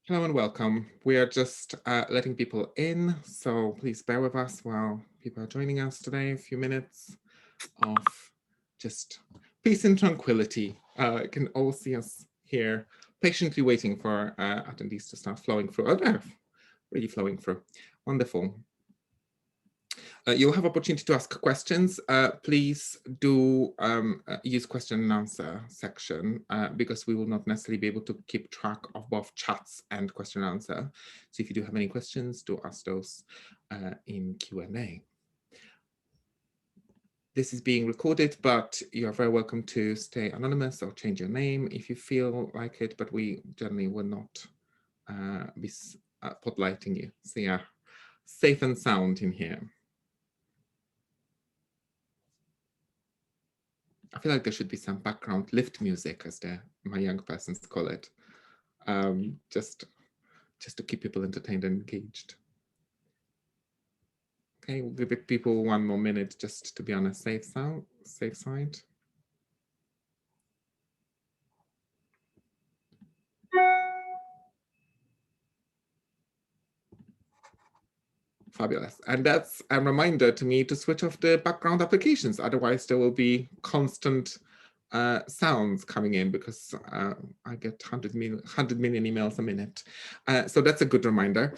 Hello and welcome. We are just letting people in, so please bear with us while people are joining us today. A few minutes of just peace and tranquility. You can all see us here patiently waiting for attendees to start flowing through. Oh, they're really flowing through. Wonderful. You'll have opportunity to ask questions. Please do use question and answer section because we will not necessarily be able to keep track of both chats and question and answer. So if you do have any questions, do ask those in Q&A. This is being recorded, but you are very welcome to stay anonymous or change your name if you feel like it, but we generally will not be spotlighting you. So yeah, safe and sound in here. I feel like there should be some background lift music, as my young persons call it, just to keep people entertained and engaged. Okay, we'll give people one more minute just to be on a safe side. Fabulous. And that's a reminder to me to switch off the background applications. Otherwise, there will be constant sounds coming in because I get 100 million emails a minute. So that's a good reminder.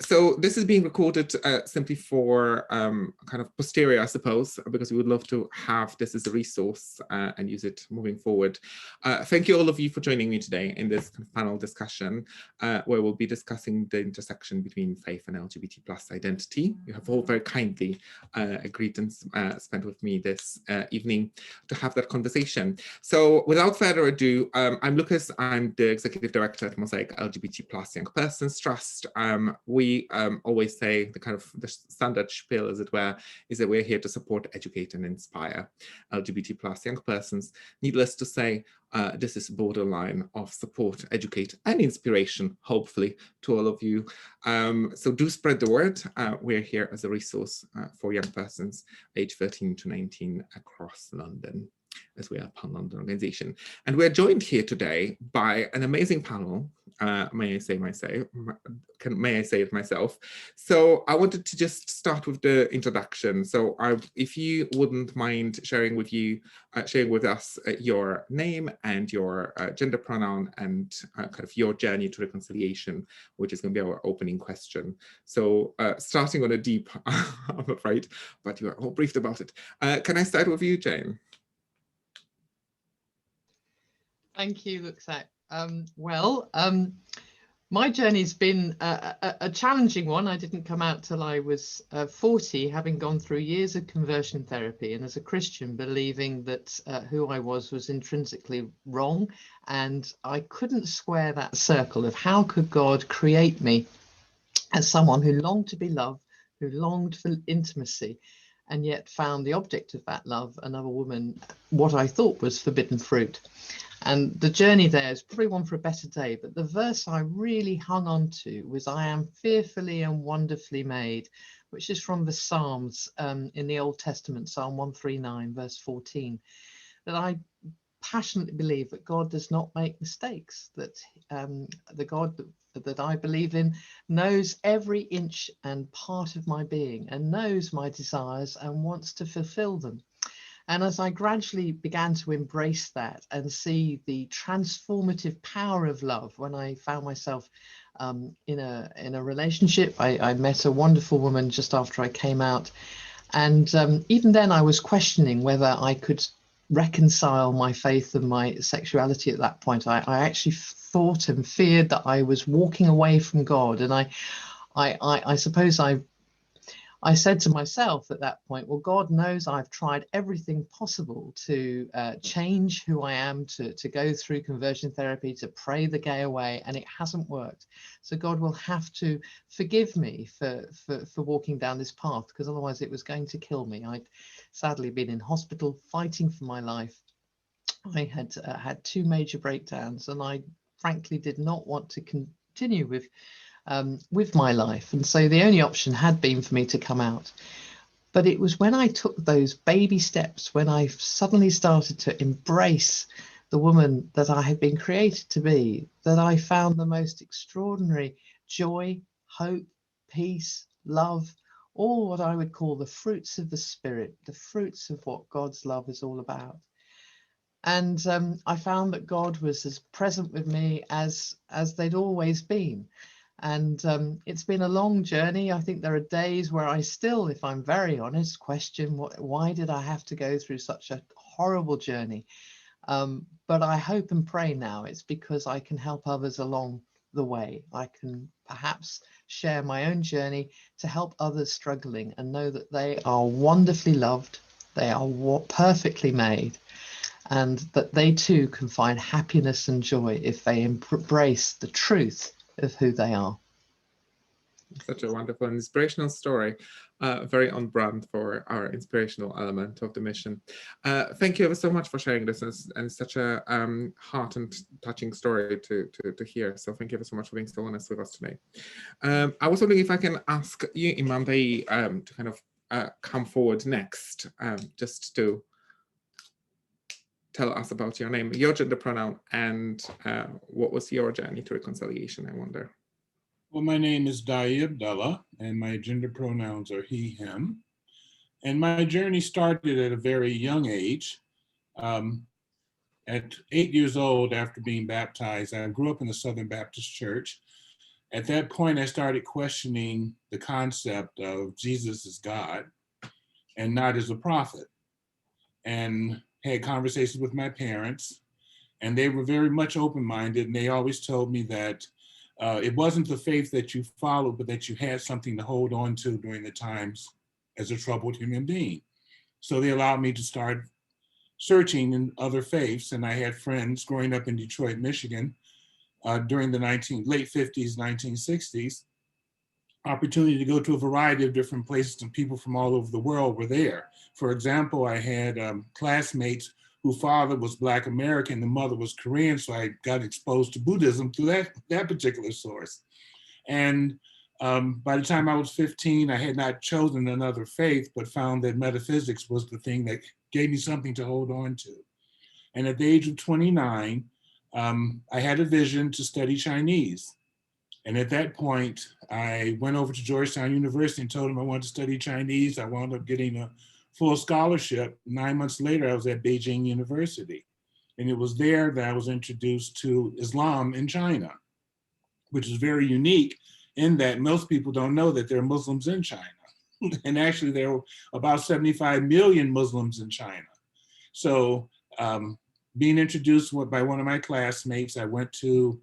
So this is being recorded simply for kind of posterior, I suppose, because we would love to have this as a resource and use it moving forward. Thank you all of you for joining me today in this panel discussion where we'll be discussing the intersection between faith and LGBT plus identity. You have all very kindly agreed and spent with me this evening to have that conversation. So without further ado, I'm Lucas. I'm the Executive Director at Mosaic LGBT plus Young Persons Trust. We always say the standard spiel, as it were, is that we're here to support, educate and inspire LGBT plus young persons. Needless to say, this is borderline of support, educate and inspiration, hopefully, to all of you. So do spread the word. We're here as a resource for young persons aged 13 to 19 across London, as we are a pan-London organization. And we're joined here today by an amazing panel, may I say it myself. So I wanted to just start with the introduction. So if you wouldn't mind sharing with us your name and your gender pronoun and kind of your journey to reconciliation, which is going to be our opening question. So starting on a deep, I'm afraid, but you are all briefed about it. Can I start with you, Jane? Thank you, Luxak. My journey's been a challenging one. I didn't come out till I was 40, having gone through years of conversion therapy, and as a Christian, believing that who I was intrinsically wrong, and I couldn't square that circle of how could God create me as someone who longed to be loved, who longed for intimacy, and yet found the object of that love, another woman, what I thought was forbidden fruit. And the journey there is probably one for a better day, but the verse I really hung on to was, I am fearfully and wonderfully made, which is from the Psalms in the Old Testament, Psalm 139, verse 14, that I passionately believe that God does not make mistakes, that the God that I believe in knows every inch and part of my being and knows my desires and wants to fulfill them. And as I gradually began to embrace that and see the transformative power of love, when I found myself in a relationship, I met a wonderful woman just after I came out. And even then I was questioning whether I could reconcile my faith and my sexuality at that point. I actually thought and feared that I was walking away from God. And I suppose I said to myself at that point, well, God knows I've tried everything possible to change who I am, to go through conversion therapy, to pray the gay away, and it hasn't worked. So God will have to forgive me for walking down this path, because otherwise it was going to kill me. I'd sadly been in hospital fighting for my life. I had had 2 major breakdowns, and I frankly did not want to continue with my life, and so the only option had been for me to come out. But it was when I took those baby steps, when I suddenly started to embrace the woman that I had been created to be, that I found the most extraordinary joy, hope, peace, love, all what I would call the fruits of the Spirit, the fruits of what God's love is all about. And I found that God was as present with me as they'd always been. And it's been a long journey. I think there are days where I still, if I'm very honest, question why did I have to go through such a horrible journey? But I hope and pray now it's because I can help others along the way. I can perhaps share my own journey to help others struggling and know that they are wonderfully loved, they are perfectly made, and that they too can find happiness and joy if they embrace the truth of who they are. Such a wonderful and inspirational story, very on brand for our inspirational element of the mission. Thank you ever so much for sharing this, and such a heart and touching story to hear. So thank you ever so much for being so honest with us today. I was wondering if I can ask you, Imam Daayiee, to kind of come forward next, just to tell us about your name, your gender pronoun, and what was your journey to reconciliation, I wonder. Well, my name is Daayiee Abdullah, and my gender pronouns are he, him. And my journey started at a very young age. At 8 years old, after being baptized, I grew up in the Southern Baptist Church. At that point, I started questioning the concept of Jesus as God and not as a prophet, and had conversations with my parents, and they were very much open-minded, and they always told me that it wasn't the faith that you followed, but that you had something to hold on to during the times as a troubled human being. So they allowed me to start searching in other faiths. And I had friends growing up in Detroit, Michigan, during the late 50s, 1960s, opportunity to go to a variety of different places, and people from all over the world were there. For example, I had classmates whose father was Black American, the mother was Korean, so I got exposed to Buddhism through that particular source. And by the time I was 15, I had not chosen another faith, but found that metaphysics was the thing that gave me something to hold on to. And at the age of 29, I had a vision to study Chinese. And at that point, I went over to Georgetown University and told them I wanted to study Chinese. I wound up getting a full scholarship. 9 months later, I was at Beijing University. And it was there that I was introduced to Islam in China, which is very unique in that most people don't know that there are Muslims in China. And actually, there are about 75 million Muslims in China. So being introduced by one of my classmates, I went to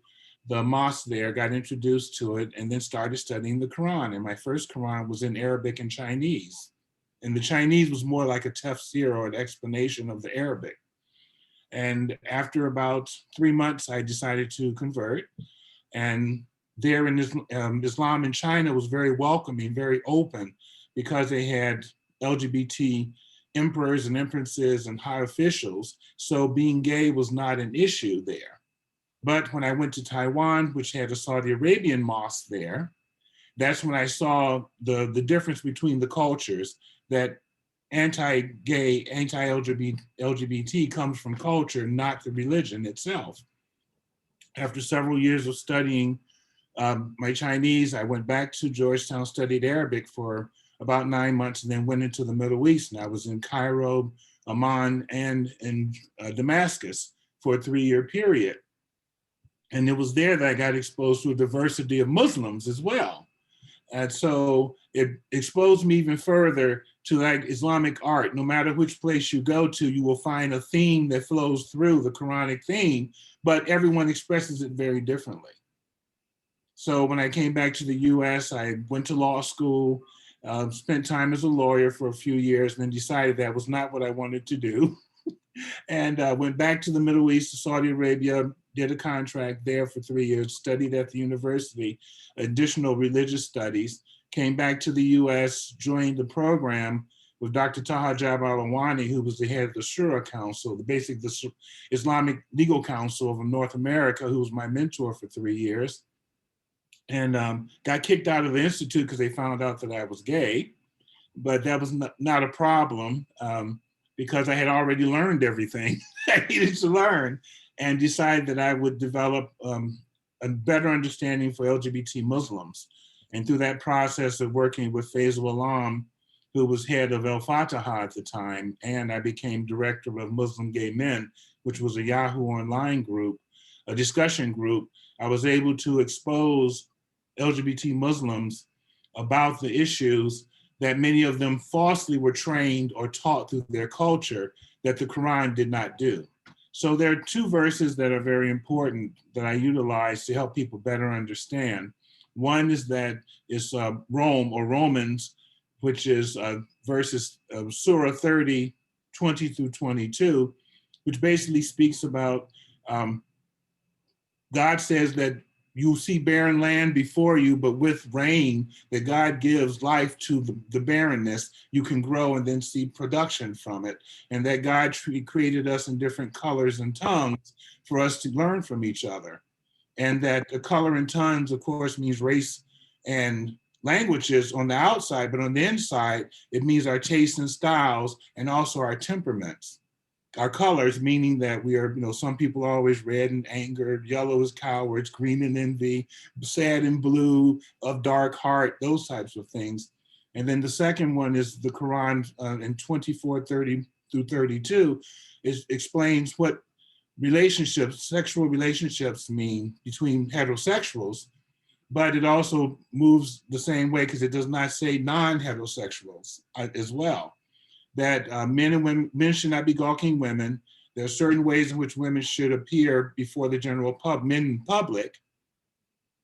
the mosque there, got introduced to it, and then started studying the Quran. And my first Quran was in Arabic and Chinese. And the Chinese was more like a tafsir, or an explanation of the Arabic. And after about 3 months, I decided to convert. And there in Islam in China was very welcoming, very open, because they had LGBT emperors and empresses and high officials. So being gay was not an issue there. But when I went to Taiwan, which had a Saudi Arabian mosque there, that's when I saw the difference between the cultures, that anti-gay, anti-LGBT comes from culture, not the religion itself. After several years of studying my Chinese, I went back to Georgetown, studied Arabic for about 9 months, and then went into the Middle East. And I was in Cairo, Amman, and in Damascus for a 3-year period. And it was there that I got exposed to a diversity of Muslims as well. And so it exposed me even further to like Islamic art. No matter which place you go to, you will find a theme that flows through the Quranic theme, but everyone expresses it very differently. So when I came back to the US, I went to law school, spent time as a lawyer for a few years, and then decided that was not what I wanted to do. And went back to the Middle East, to Saudi Arabia, did a contract there for 3 years, studied at the university, additional religious studies, came back to the US, joined the program with Dr. Taha Jab Al-Awani, who was the head of the Shura Council, the Islamic Legal Council of North America, who was my mentor for 3 years. And got kicked out of the institute because they found out that I was gay, but that was not a problem. because I had already learned everything I needed to learn, and decided that I would develop a better understanding for LGBT Muslims. And through that process of working with Faisal Alam, who was head of El Fataha at the time, and I became director of Muslim Gay Men, which was a Yahoo online group, a discussion group, I was able to expose LGBT Muslims about the issues that many of them falsely were trained or taught through their culture that the Quran did not do. So there are two verses that are very important that I utilize to help people better understand. One is Rome or Romans, which is verses of Surah 30, 20 through 22, which basically speaks about God says that you see barren land before you, but with rain that God gives life to the barrenness, you can grow and then see production from it. And that God created us in different colors and tongues for us to learn from each other. And that the color and tongues, of course, means race and languages on the outside, but on the inside, it means our tastes and styles and also our temperaments. Our colors, meaning that we are, some people are always red and angered, yellow is cowards, green and envy, sad and blue, of dark heart, those types of things. And then the second one is the Quran in 24:30 through 32, explains what relationships, sexual relationships mean between heterosexuals, but it also moves the same way because it does not say non-heterosexuals as well. That men and women, men should not be gawking women. There are certain ways in which women should appear before the general men in public,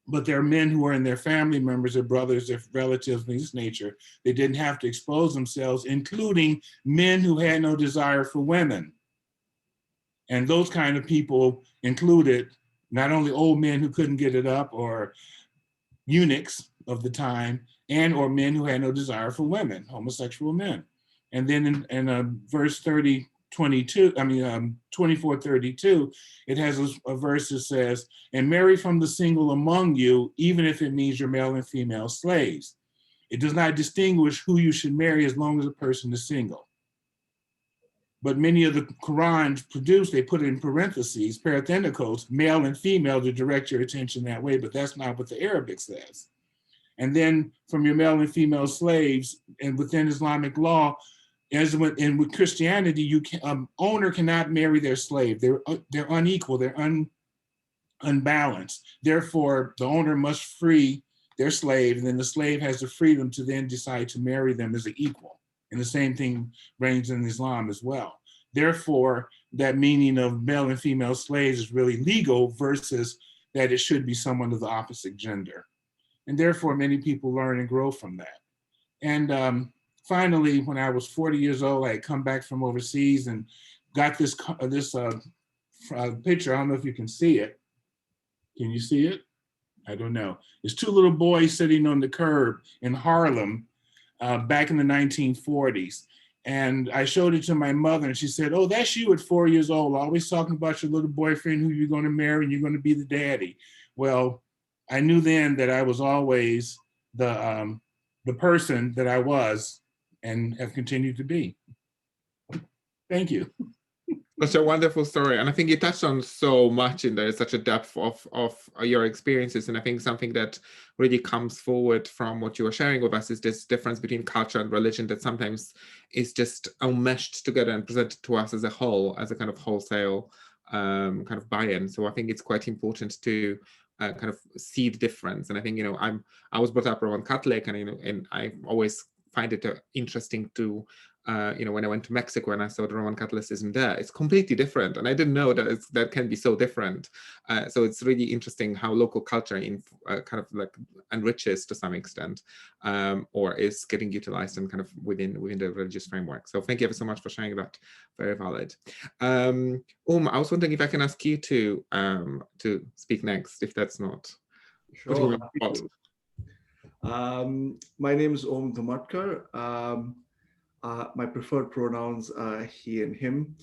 but there are men who are in their family members, their brothers, their relatives of this nature. They didn't have to expose themselves, including men who had no desire for women. And those kind of people included not only old men who couldn't get it up or eunuchs of the time, and or men who had no desire for women, homosexual men. And then in verse 24:32, it has a verse that says, and marry from the single among you, even if it means your male and female slaves. It does not distinguish who you should marry as long as a person is single. But many of the Qurans produced, they put it in parentheses, parentheticals, male and female to direct your attention that way, but that's not what the Arabic says. And then from your male and female slaves, and within Islamic law, as with Christianity, owner cannot marry their slave. They're unequal, they're unbalanced. Therefore, the owner must free their slave, and then the slave has the freedom to then decide to marry them as an equal. And the same thing reigns in Islam as well. Therefore, that meaning of male and female slaves is really legal versus that it should be someone of the opposite gender. And therefore, many people learn and grow from that. And finally, when I was 40 years old, I had come back from overseas and got this picture. I don't know if you can see it. Can you see it? I don't know. It's two little boys sitting on the curb in Harlem back in the 1940s. And I showed it to my mother and she said, oh, that's you at 4 years old, always talking about your little boyfriend who you're going to marry and you're going to be the daddy. Well, I knew then that I was always the person that I was and have continued to be. Thank you. Such a wonderful story. And I think you touched on so much in there, such a depth of your experiences. And I think something that really comes forward from what you were sharing with us is this difference between culture and religion that sometimes is just meshed together and presented to us as a whole, as a kind of wholesale kind of buy-in. So I think it's quite important to kind of see the difference. And I think, I was brought up Roman Catholic, and, and I always find it interesting to, when I went to Mexico and I saw the Roman Catholicism there, it's completely different. And I didn't know that that can be so different. So it's really interesting how local culture kind of like enriches to some extent, or is getting utilized and kind of within the religious framework. So thank you ever so much for sharing that. Very valid. I was wondering if I can ask you to speak next, if that's not. Sure. My name is Zamatkar. My preferred pronouns are he and him.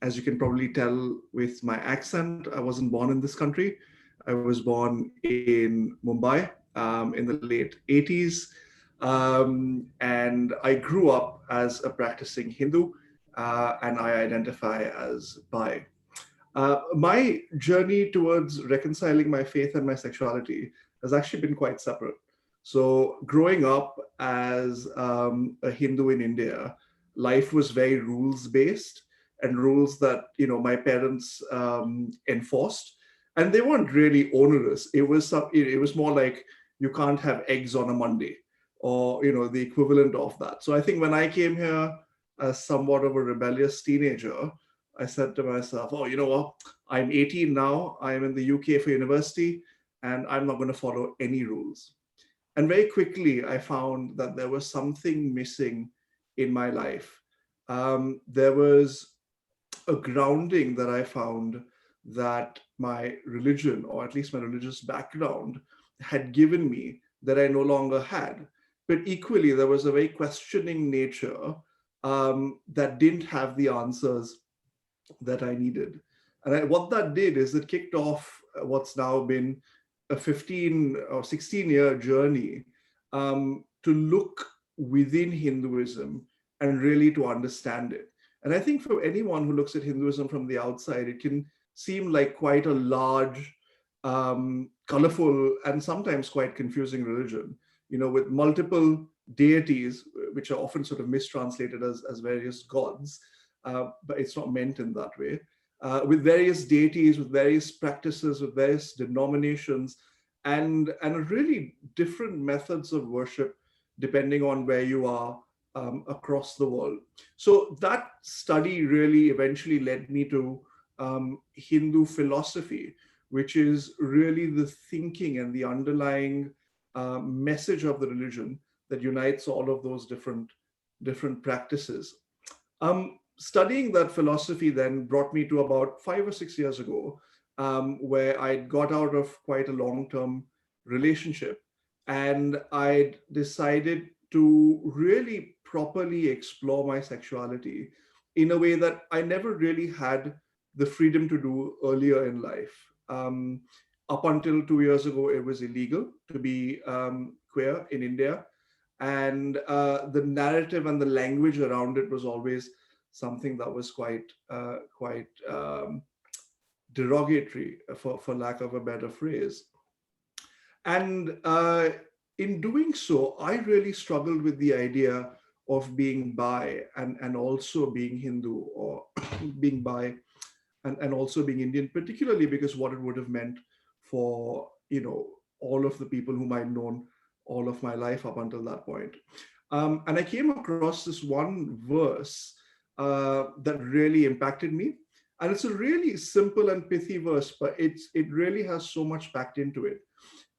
As you can probably tell with my accent, I wasn't born in this country. I was born in Mumbai in the late 80s. And I grew up as a practicing Hindu. and I identify as bi. My journey towards reconciling my faith and my sexuality has actually been quite separate. So growing up as a Hindu in India, life was very rules-based and rules that my parents enforced, and they weren't really onerous. It was more like you can't have eggs on a Monday, or the equivalent of that. So I think when I came here as somewhat of a rebellious teenager, I said to myself, oh, you know what? I'm 18 now. I'm in the UK for university, and I'm not going to follow any rules. And very quickly, I found that there was something missing in my life. There was a grounding that I found that my religion, or at least my religious background, had given me that I no longer had. But equally, there was a very questioning nature that didn't have the answers that I needed. And what that did is it kicked off what's now been a 15 or 16-year journey to look within Hinduism and really to understand it. And I think for anyone who looks at Hinduism from the outside, it can seem like quite a large, colorful, and sometimes quite confusing religion, with multiple deities, which are often sort of mistranslated as various gods, but it's not meant in that way. With various deities, with various practices, with various denominations, and really different methods of worship, depending on where you are across the world. So that study really eventually led me to Hindu philosophy, which is really the thinking and the underlying message of the religion that unites all of those different practices. Studying that philosophy then brought me to about 5 or 6 years ago, where I got out of quite a long-term relationship, and I decided to really properly explore my sexuality in a way that I never really had the freedom to do earlier in life. Up until 2 years ago, it was illegal to be queer in India, and the narrative and the language around it was always something that was quite derogatory, for lack of a better phrase. And in doing so, I really struggled with the idea of being bi and also being Hindu, or being bi and also being Indian, particularly because what it would have meant for all of the people whom I'd known all of my life up until that point. And I came across this one verse that really impacted me. And it's a really simple and pithy verse, but it really has so much packed into it.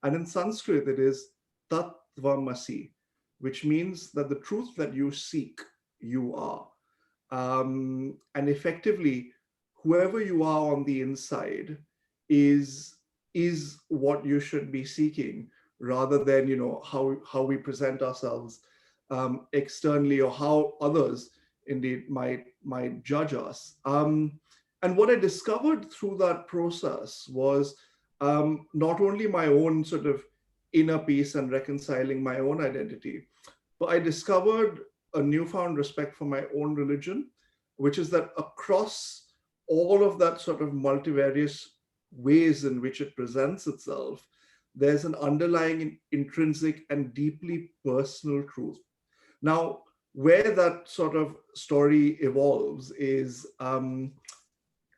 And in Sanskrit, it is Tatvamasi, which means that the truth that you seek, you are. And effectively, whoever you are on the inside is what you should be seeking, rather than how we present ourselves externally, or how others indeed might judge us. And what I discovered through that process was not only my own sort of inner peace and reconciling my own identity, but I discovered a newfound respect for my own religion, which is that across all of that sort of multivarious ways in which it presents itself, there's an underlying intrinsic and deeply personal truth. Now, where that sort of story evolves is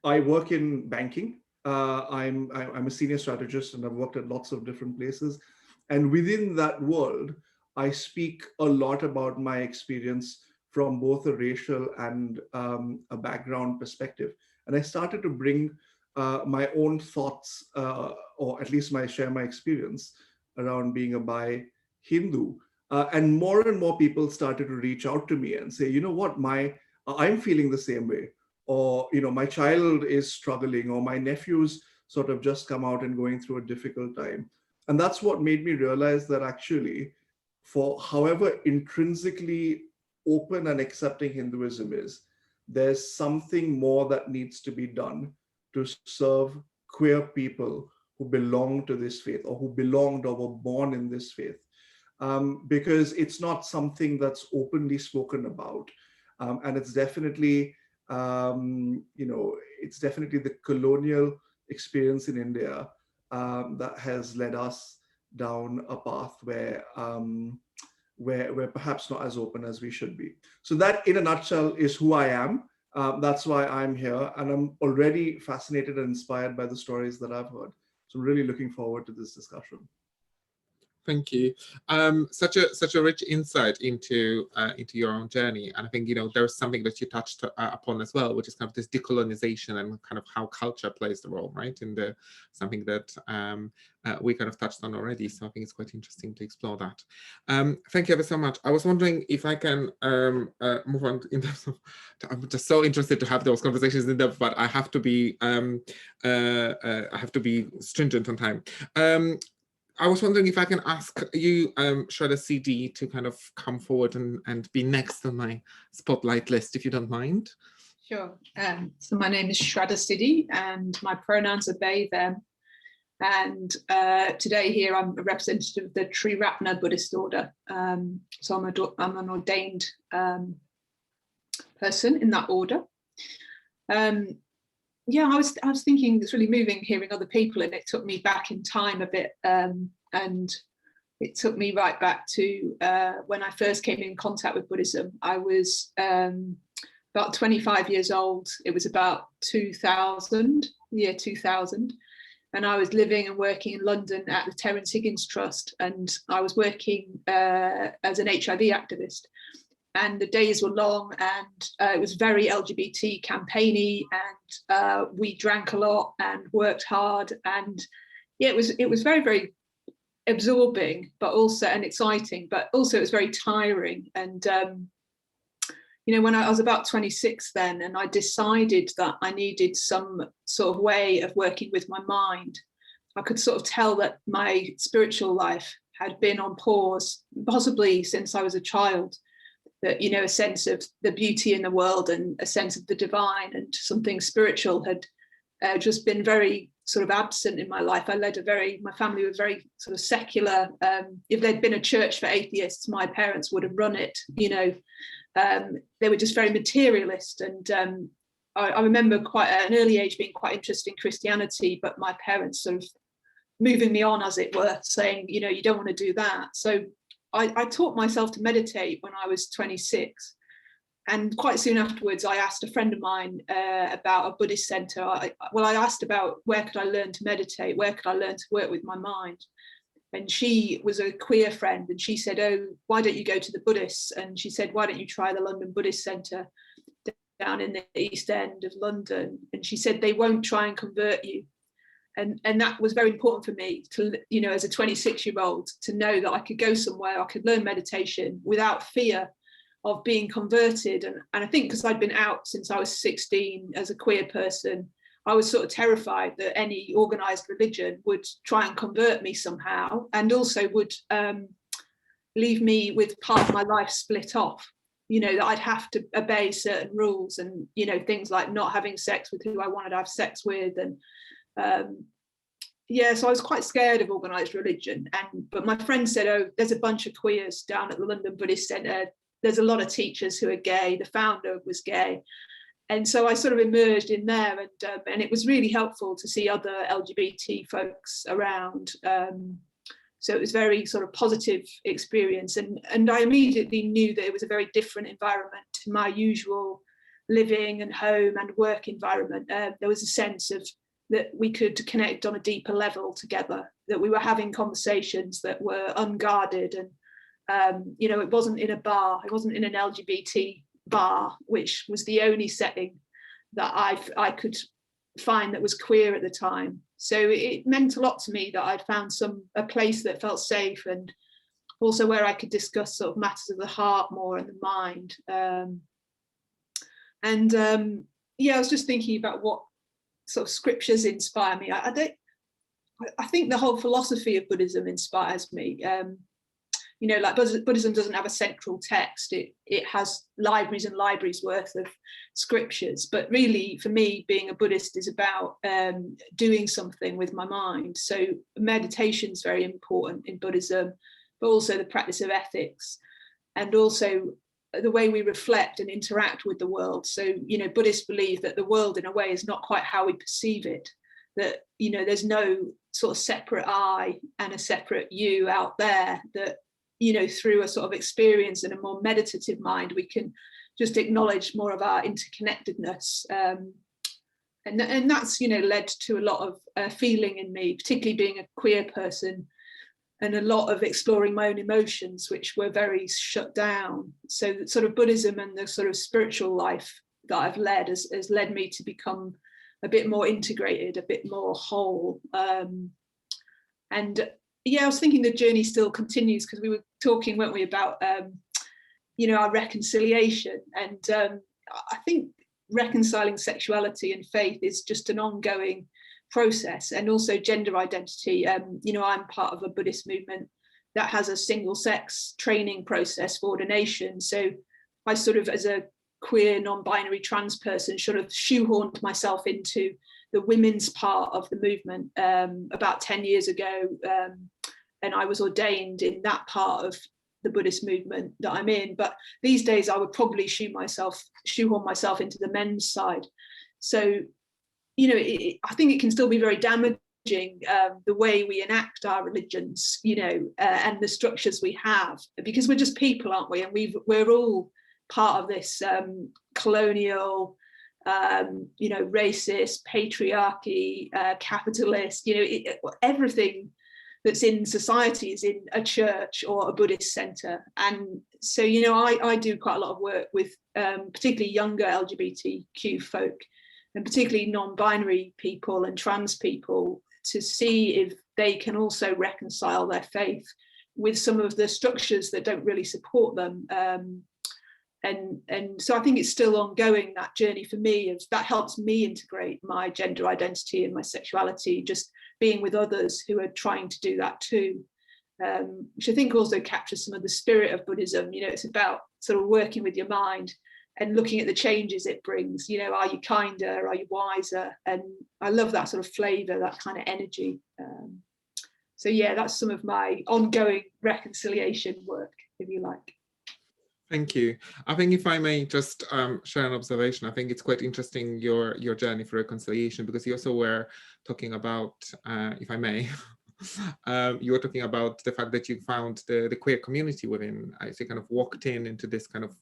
I work in banking. I'm a senior strategist, and I've worked at lots of different places. And within that world, I speak a lot about my experience from both a racial and a background perspective. And I started to bring my own thoughts, or at least share my experience around being a bi Hindu. And more people started to reach out to me and say, you know what, I'm feeling the same way. Or, my child is struggling, or my nephew's sort of just come out and going through a difficult time. And that's what made me realize that actually, for however intrinsically open and accepting Hinduism is, there's something more that needs to be done to serve queer people who belong to this faith, or who belonged or were born in this faith. Because it's not something that's openly spoken about. And it's definitely, it's definitely the colonial experience in India that has led us down a path where we're perhaps not as open as we should be. So that, in a nutshell, is who I am. That's why I'm here, and I'm already fascinated and inspired by the stories that I've heard. So I'm really looking forward to this discussion. Thank you. Such a rich insight into your own journey, and I think there's something that you touched upon as well, which is kind of this decolonization and kind of how culture plays the role, right? In something that we kind of touched on already. So I think it's quite interesting to explore that. Thank you ever so much. I was wondering if I can move on in terms of. I'm just so interested to have those conversations in depth, but I have to be stringent on time. I was wondering if I can ask you, Shraddha CD, to kind of come forward and be next on my spotlight list, if you don't mind. Sure. So my name is Shraddha CD, and my pronouns are they, them. And today here I'm a representative of the Triratna Buddhist order. So I'm an ordained person in that order. Yeah, I was thinking it's really moving hearing other people, and it took me back in time a bit, and it took me right back to when I first came in contact with Buddhism. I was about 25 years old. It was about 2000, year 2000, and I was living and working in London at the Terence Higgins Trust, and I was working as an HIV activist. And the days were long, and it was very LGBT campaigny, and we drank a lot and worked hard, and yeah, it was very, very absorbing, but also and exciting, but also it was very tiring. And when I was about 26 then, and I decided that I needed some sort of way of working with my mind. I could sort of tell that my spiritual life had been on pause, possibly since I was a child. That a sense of the beauty in the world and a sense of the divine and something spiritual had just been very sort of absent in my life. My family was very sort of secular. If there'd been a church for atheists, my parents would have run it. They were just very materialist, and I remember quite at an early age being quite interested in Christianity, but my parents sort of moving me on, as it were, saying, you don't want to do that. So I taught myself to meditate when I was 26, and quite soon afterwards I asked a friend of mine about a Buddhist center. I asked about where could I learn to meditate, where could I learn to work with my mind, and she was a queer friend, and she said, oh, why don't you go to the Buddhists? And she said, why don't you try the London Buddhist Center down in the East End of London? And she said they won't try and convert you. And that was very important for me to, as a 26-year-old, to know that I could go somewhere, I could learn meditation without fear of being converted. And I think because I'd been out since I was 16 as a queer person, I was sort of terrified that any organized religion would try and convert me somehow, and also would leave me with part of my life split off, that I'd have to obey certain rules, and, things like not having sex with who I wanted to have sex with. And so I was quite scared of organised religion, but my friend said, oh, there's a bunch of queers down at the London Buddhist Centre. There's a lot of teachers who are gay. The founder was gay. And so I sort of emerged in there, and it was really helpful to see other LGBT folks around. So it was very sort of positive experience. And I immediately knew that it was a very different environment to my usual living and home and work environment. There was a sense of that we could connect on a deeper level together, that we were having conversations that were unguarded, and it wasn't in a bar, it wasn't in an LGBT bar, which was the only setting that I could find that was queer at the time. So it meant a lot to me that I'd found a place that felt safe, and also where I could discuss sort of matters of the heart more and the mind. I was just thinking about what sort of scriptures inspire me. I think the whole philosophy of Buddhism inspires me. Like Buddhism doesn't have a central text. It has libraries and libraries worth of scriptures. But really, for me, being a Buddhist is about doing something with my mind. So meditation is very important in Buddhism, but also the practice of ethics, and also the way we reflect and interact with the world. So, you know, Buddhists believe that the world in a way is not quite how we perceive it, that, you know, there's no sort of separate I and a separate you out there, that, you know, through a sort of experience and a more meditative mind, we can just acknowledge more of our interconnectedness. And that's, you know, led to a lot of feeling in me, particularly being a queer person, and a lot of exploring my own emotions, which were very shut down. So sort of Buddhism and the sort of spiritual life that I've led has led me to become a bit more integrated, a bit more whole. And yeah, I was thinking the journey still continues, because we were talking, weren't we, about, you know, our reconciliation. And I think reconciling sexuality and faith is just an ongoing process, and also gender identity. You know, I'm part of a Buddhist movement that has a single sex training process for ordination. So I sort of, as a queer, non-binary trans person, sort of shoehorned myself into the women's part of the movement about 10 years ago. And I was ordained in that part of the Buddhist movement that I'm in. But these days I would probably shoehorn myself into the men's side. So, you know, I think it can still be very damaging, the way we enact our religions, you know, and the structures we have, because we're just people, aren't we? And we're all part of this colonial, you know, racist, patriarchy, capitalist, you know, everything that's in society is in a church or a Buddhist center. And so, you know, I do quite a lot of work with particularly younger LGBTQ folk, and particularly non-binary people and trans people, to see if they can also reconcile their faith with some of the structures that don't really support them. And so I think it's still ongoing, that journey for me. That helps me integrate my gender identity and my sexuality, just being with others who are trying to do that too, which I think also captures some of the spirit of Buddhism. You know, it's about sort of working with your mind and looking at the changes it brings. You know, are you kinder? Are you wiser? And I love that sort of flavor, that kind of energy. So yeah, that's some of my ongoing reconciliation work, if you like. Thank you. I think if I may just share an observation, I think it's quite interesting, your journey for reconciliation, because you also were talking about, if I may, you were talking about the fact that you found the queer community within, I say, kind of walked into this kind of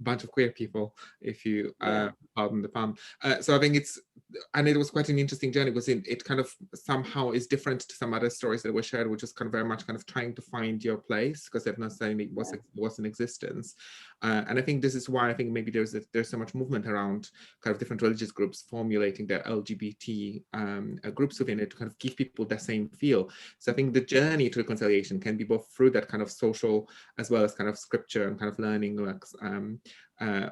bunch of queer people, if you pardon the pun. So I think it was quite an interesting journey, because it kind of somehow is different to some other stories that were shared, which is kind of very much kind of trying to find your place, because they've not saying it was in existence. And I think this is why I think maybe there's so much movement around kind of different religious groups formulating their LGBT groups within it, to kind of give people the same feel. So I think the journey to reconciliation can be both through that kind of social as well as kind of scripture and kind of learning works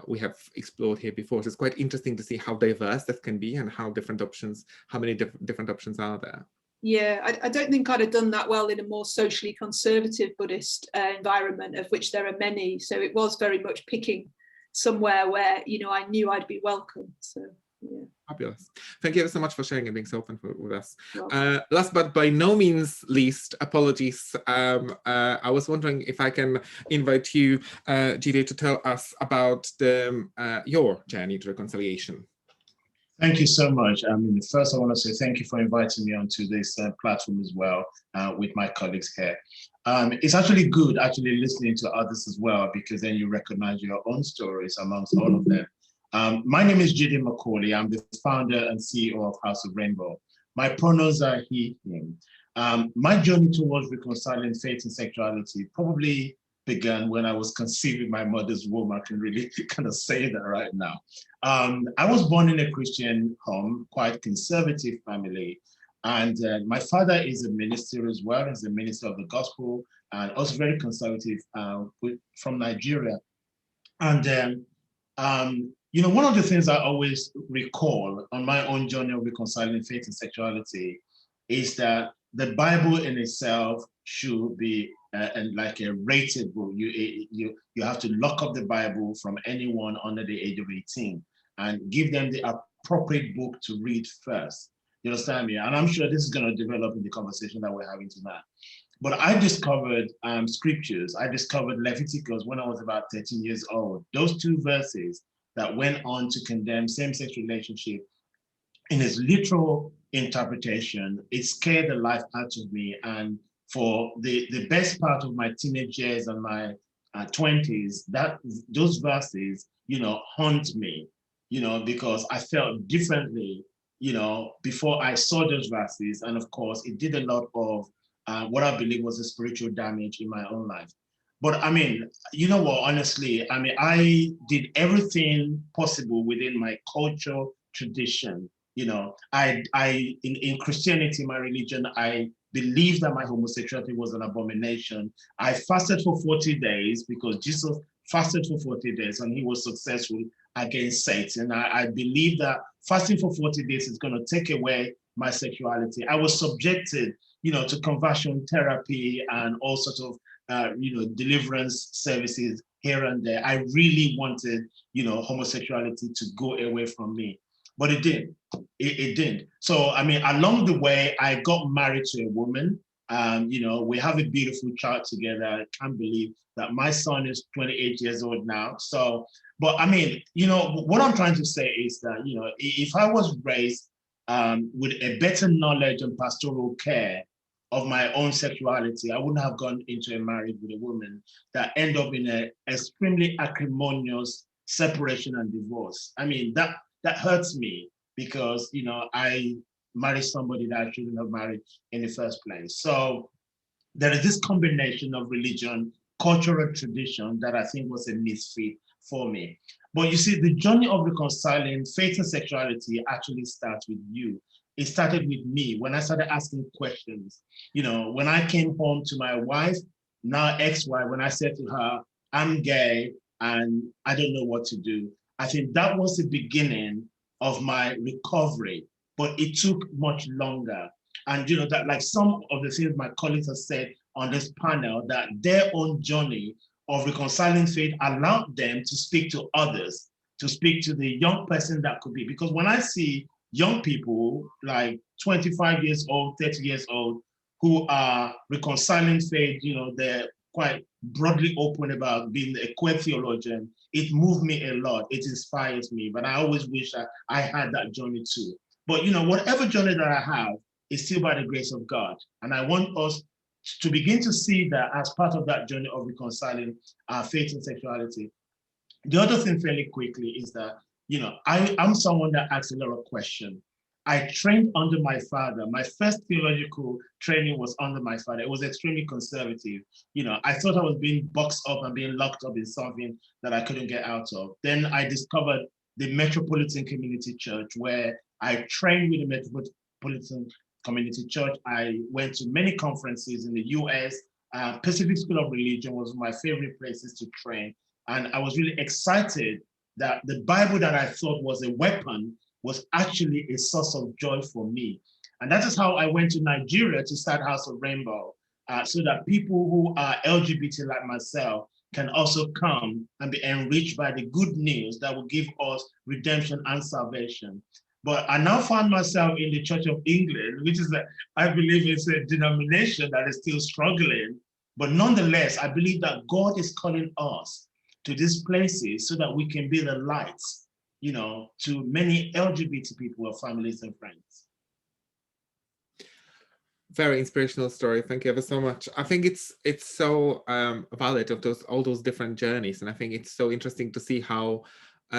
we have explored here before. So it's quite interesting to see how diverse that can be, and how many different options are there. Yeah, I don't think I'd have done that well in a more socially conservative Buddhist environment, of which there are many. So it was very much picking somewhere where, you know, I knew I'd be welcome. So yeah. Fabulous. Thank you so much for sharing and being so open with us. Last but by no means least, apologies. I was wondering if I can invite you, Judy, to tell us about your journey to reconciliation. Thank you so much. First I want to say thank you for inviting me onto this platform as well, with my colleagues here. It's actually good listening to others as well, because then you recognize your own stories amongst all of them. My name is Judy Mccauley. I'm the founder and CEO of House of Rainbow. My pronouns are he, him. My journey towards reconciling faith and sexuality probably began when I was conceived in my mother's womb. I can really kind of say that right now. I was born in a Christian home, quite conservative family. And my father is a minister as well. He's a minister of the gospel, and also very conservative, from Nigeria. And you know, one of the things I always recall on my own journey of reconciling faith and sexuality is that the Bible in itself should be like a rated book. You have to lock up the Bible from anyone under the age of 18 and give them the appropriate book to read first. You understand me? And I'm sure this is going to develop in the conversation that we're having tonight. But I discovered scriptures. I discovered Leviticus when I was about 13 years old. Those two verses that went on to condemn same-sex relationship in its literal interpretation, it scared the life out of me. And for the best part of my teenage years and my 20s, those verses, haunt me, because I felt differently, before I saw those verses. And of course, it did a lot of what I believe was a spiritual damage in my own life. But I mean, you know what, honestly, I mean, I did everything possible within my cultural tradition. In Christianity, my religion, I believed that my homosexuality was an abomination. I fasted for 40 days because Jesus fasted for 40 days and he was successful against Satan. I believe that fasting for 40 days is going to take away my sexuality. I was subjected, to conversion therapy and all sorts of, deliverance services here and there. I really wanted, homosexuality to go away from me, but it didn't. It didn't. So, I mean, along the way, I got married to a woman. We have a beautiful child together. I can't believe that my son is 28 years old now. So, but I mean, what I'm trying to say is that, if I was raised with a better knowledge and pastoral care of my own sexuality, I wouldn't have gone into a marriage with a woman that end up in an extremely acrimonious separation and divorce. I mean, that hurts me because, I married somebody that I shouldn't have married in the first place. So there is this combination of religion, cultural tradition that I think was a misfit for me. But you see, the journey of reconciling faith and sexuality actually starts with you. It started with me when I started asking questions. When I came home to my wife, now ex-wife, when I said to her, I'm gay and I don't know what to do. I think that was the beginning of my recovery, but it took much longer. And that, like some of the things my colleagues have said on this panel, that their own journey of reconciling faith allowed them to speak to others, to speak to the young person that could be. Because when I see young people like 25 years old, 30 years old, who are reconciling faith, they're quite broadly open about being a queer theologian, it moved me a lot. It inspires me, but I always wish I had that journey too. But whatever journey that I have is still by the grace of God. And I want us to begin to see that as part of that journey of reconciling our faith and sexuality. The other thing fairly quickly is that, I'm someone that asks a lot of questions. I trained under my father. My first theological training was under my father. It was extremely conservative. I thought I was being boxed up and being locked up in something that I couldn't get out of. Then I discovered the Metropolitan Community Church, where I trained with the Metropolitan Community Church. I went to many conferences in the US. Pacific School of Religion was my favorite places to train. And I was really excited that the Bible that I thought was a weapon was actually a source of joy for me. And that is how I went to Nigeria to start House of Rainbow, so that people who are LGBT like myself can also come and be enriched by the good news that will give us redemption and salvation. But I now found myself in the Church of England, which is, I believe, is a denomination that is still struggling. But nonetheless, I believe that God is calling us to these places so that we can be the lights, to many LGBT people or families and friends. Very inspirational story. Thank you ever so much. I think it's so valid of all those different journeys, and I think it's so interesting to see how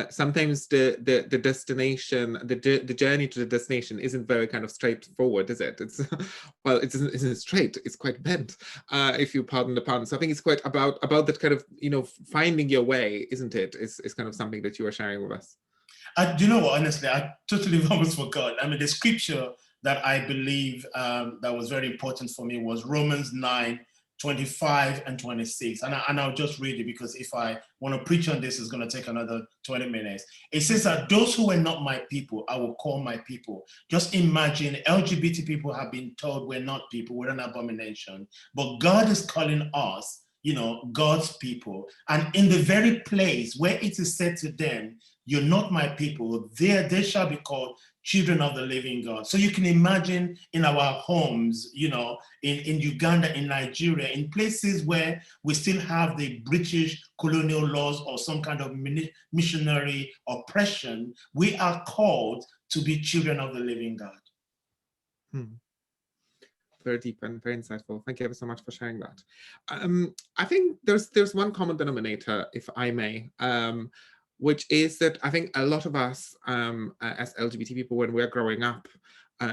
sometimes the destination, the journey to the destination isn't very kind of straightforward, is it? It's well, it isn't straight. It's quite bent, if you pardon the pun. So I think it's quite about that kind of finding your way, isn't it? Is kind of something that you are sharing with us. Do you know what? Honestly, I totally almost forgot. I mean, the scripture that I believe that was very important for me was Romans 9:25 and 26. And I'll just read it because if I want to preach on this, it's going to take another 20 minutes. It says that those who were not my people, I will call my people. Just imagine LGBT people have been told we're not people, we're an abomination. But God is calling us, God's people. And in the very place where it is said to them, you're not my people, there they shall be called children of the living God. So you can imagine in our homes, you know, in Uganda, in Nigeria, in places where we still have the British colonial laws or some kind of missionary oppression, we are called to be children of the living God. Very deep and very insightful. Thank you ever so much for sharing that. I think there's one common denominator, if I may, which is that I think a lot of us as LGBT people, when we're growing up,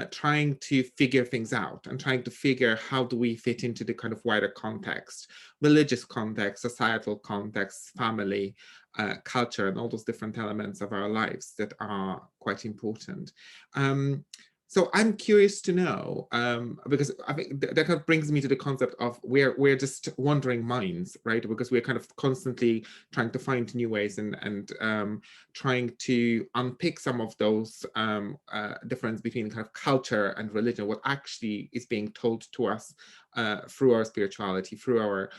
trying to figure things out and trying to figure how do we fit into the kind of wider context, religious context, societal context, family, culture, and all those different elements of our lives that are quite important. So I'm curious to know, because I think that kind of brings me to the concept of we're just wandering minds, right? Because we're kind of constantly trying to find new ways and trying to unpick some of those difference between kind of culture and religion, what actually is being told to us through our spirituality, through our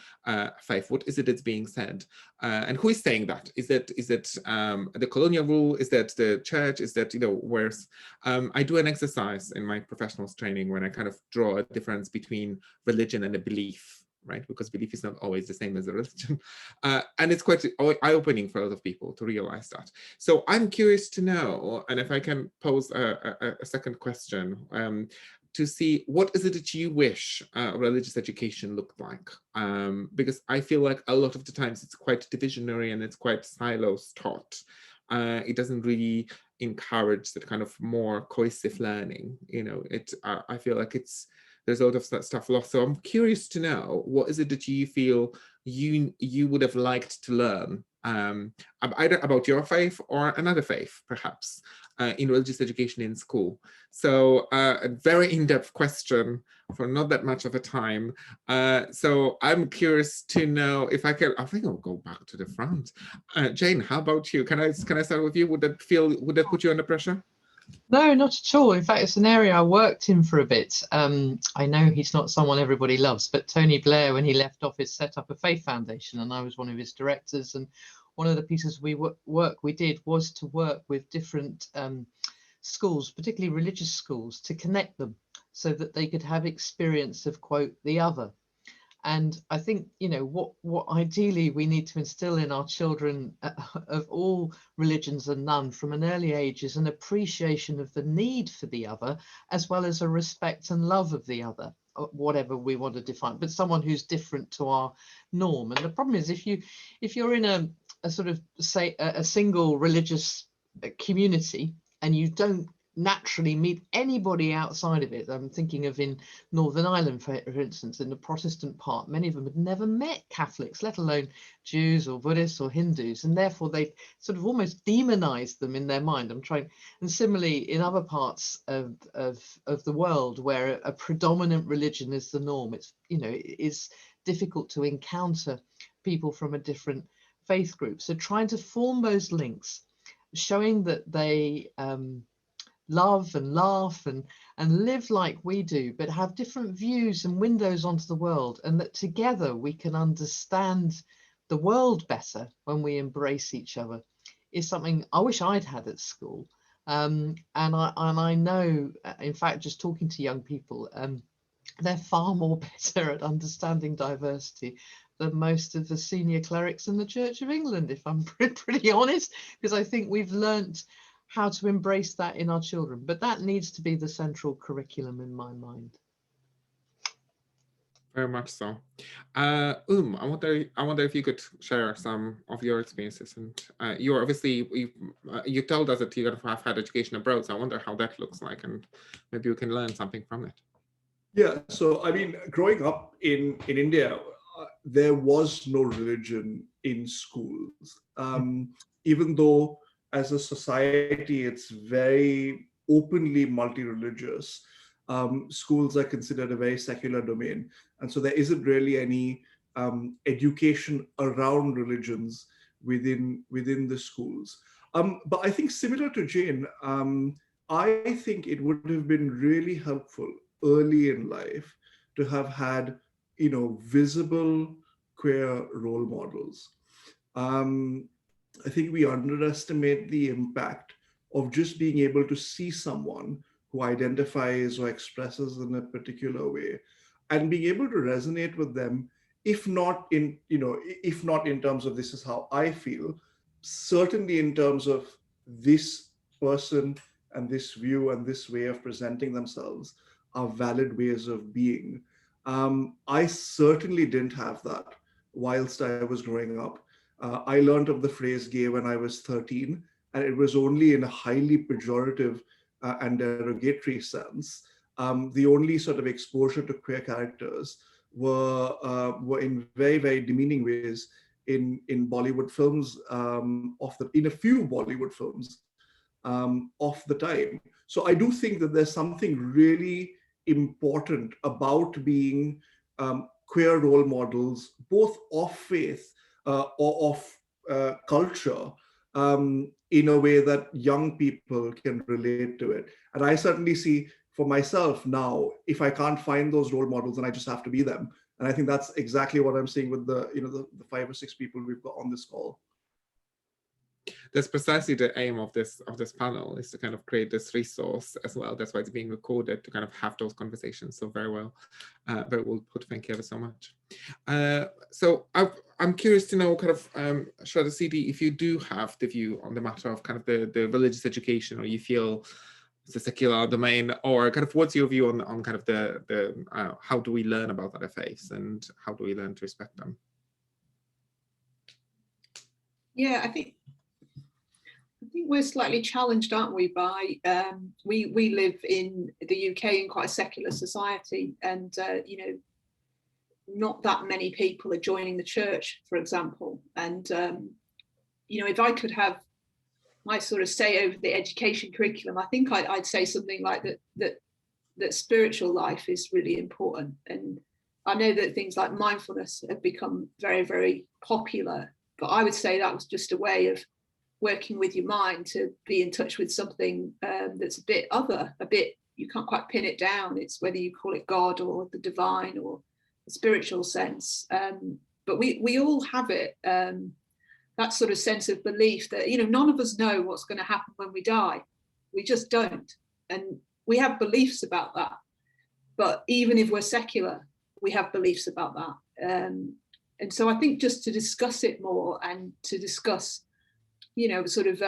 faith. What is it that's being said? And who is saying that? Is it the colonial rule? Is that the church? Is that, you know, where's I do an exercise in my professionals training when I kind of draw a difference between religion and a belief, right? Because belief is not always the same as a religion. And it's quite eye-opening for a lot of people to realize that. So I'm curious to know, and if I can pose a second question, to see what is it that you wish religious education looked like? Because I feel like a lot of the times it's quite divisionary and it's quite silos taught. It doesn't really encourage that kind of more cohesive learning. You know, I feel like there's a lot of stuff lost. So I'm curious to know, what is it that you feel you would have liked to learn, either about your faith or another faith, perhaps, in religious education in school? So a very in-depth question for not that much of a time. So I'm curious to know if I think I'll go back to the front. Jane, how about you? Can I start with you? Would that put you under pressure? No, not at all. In fact, it's an area I worked in for a bit. I know he's not someone everybody loves, but Tony Blair, when he left office, set up a faith foundation, and I was one of his directors. And one of the pieces we did was to work with different schools, particularly religious schools, to connect them so that they could have experience of, quote, the other. And I think, you know, what ideally we need to instill in our children of all religions and none from an early age is an appreciation of the need for the other, as well as a respect and love of the other, whatever we want to define, but someone who's different to our norm. And the problem is, if you're in a sort of, say, a single religious community and you don't naturally meet anybody outside of it. I'm thinking of in Northern Ireland, for instance, in the Protestant part, many of them had never met Catholics, let alone Jews or Buddhists or Hindus, and therefore they sort of almost demonized them in their mind. And similarly in other parts of the world where a predominant religion is the norm, it's, you know, it is difficult to encounter people from a different faith group. So trying to form those links, showing that they love and laugh and live like we do, but have different views and windows onto the world, and that together we can understand the world better when we embrace each other, is something I wish I'd had at school. And I know, in fact, just talking to young people, they're far more better at understanding diversity than most of the senior clerics in the Church of England, if I'm pretty honest, because I think we've learnt how to embrace that in our children, but that needs to be the central curriculum in my mind. Very much so. I wonder if you could share some of your experiences. And you're obviously, you told us that you have had education abroad, so I wonder how that looks like, and maybe we can learn something from it. Yeah, so I mean, growing up in India, there was no religion in schools, even though as a society, it's very openly multi-religious. Schools are considered a very secular domain. And so there isn't really any education around religions within the schools. But I think similar to Jane, I think it would have been really helpful early in life to have had, you know, visible queer role models. I think we underestimate the impact of just being able to see someone who identifies or expresses in a particular way and being able to resonate with them, if not in, if not in terms of this is how I feel, certainly in terms of this person and this view and this way of presenting themselves are valid ways of being. I certainly didn't have that whilst I was growing up. I learned of the phrase gay when I was 13, and it was only in a highly pejorative and derogatory sense. The only sort of exposure to queer characters were in very, very demeaning ways in Bollywood films, in a few Bollywood films of the time. So I do think that there's something really important about being queer role models, both of faith or of culture, in a way that young people can relate to it. And I certainly see for myself now, if I can't find those role models, then I just have to be them. And I think that's exactly what I'm seeing with the 5 or 6 people we've got on this call. That's precisely the aim of this panel, is to kind of create this resource as well. That's why it's being recorded, to kind of have those conversations. So very well put. Thank you ever so much. So I'm curious to know, kind of, Shraddha Siddhi, if you do have the view on the matter of kind of the religious education, or you feel it's a secular domain, or kind of what's your view on kind of the how do we learn about other faiths and how do we learn to respect them? Yeah, I think we're slightly challenged, aren't we, by we live in the UK in quite a secular society, and not that many people are joining the church, for example. And if I could have my sort of say over the education curriculum, I think I'd say something like that spiritual life is really important. And I know that things like mindfulness have become very, very popular, but I would say that was just a way of working with your mind to be in touch with something that's a bit other, you can't quite pin it down. It's whether you call it God or the divine or the spiritual sense. But we all have it, that sort of sense of belief that, none of us know what's going to happen when we die. We just don't. And we have beliefs about that. But even if we're secular, we have beliefs about that. And so I think just to discuss it more and to discuss sort of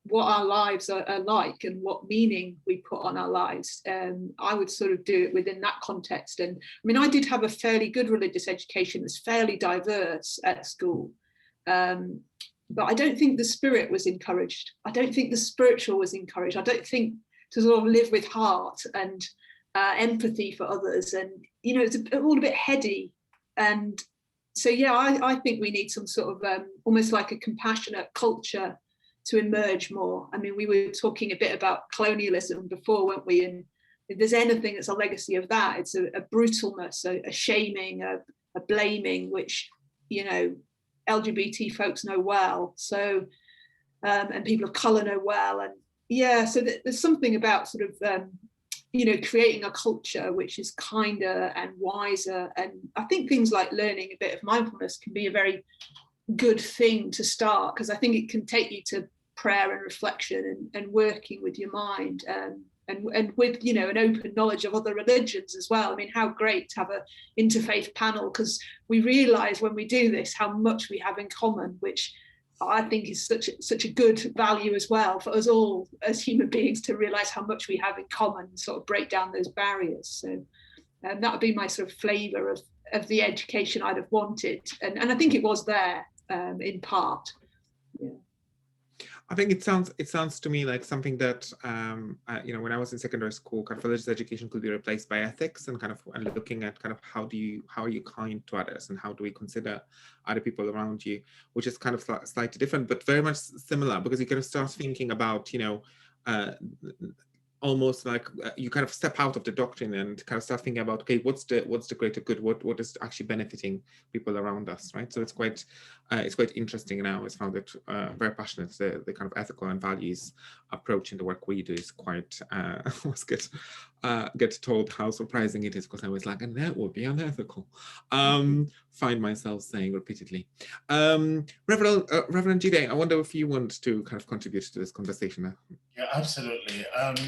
what our lives are like and what meaning we put on our lives. I would sort of do it within that context. And I mean, I did have a fairly good religious education that's fairly diverse at school. But I don't think the spirit was encouraged. I don't think the spiritual was encouraged. I don't think to sort of live with heart and empathy for others. And, it's all a bit heady. And so, yeah, I think we need some sort of almost like a compassionate culture to emerge more. I mean, we were talking a bit about colonialism before, weren't we? And if there's anything that's a legacy of that, it's a brutalness, a shaming, a blaming, which, LGBT folks know well. So, and people of colour know well. And yeah, so there's something about sort of, creating a culture which is kinder and wiser. And I think things like learning a bit of mindfulness can be a very good thing to start, because I think it can take you to prayer and reflection and working with your mind, and with, an open knowledge of other religions as well. I mean, how great to have an interfaith panel, because we realise when we do this how much we have in common, which I think is such a good value as well for us all as human beings, to realise how much we have in common and sort of break down those barriers. So that would be my sort of flavour of the education I'd have wanted. And I think it was there in part. Yeah. I think it sounds to me like something that when I was in secondary school, kind of religious education could be replaced by ethics, and looking at kind of how are you kind to others, and how do we consider other people around you, which is kind of slightly different, but very much similar, because you kind of start thinking about almost like you kind of step out of the doctrine and kind of start thinking about, okay, what's the greater good, what is actually benefiting people around us, right? So it's quite interesting now. It's found it very passionate. The kind of ethical and values approach in the work we do is quite was good. get told how surprising it is, because I was like, and that would be unethical. Find myself saying repeatedly. Reverend Judy, I wonder if you want to kind of contribute to this conversation. Yeah, absolutely.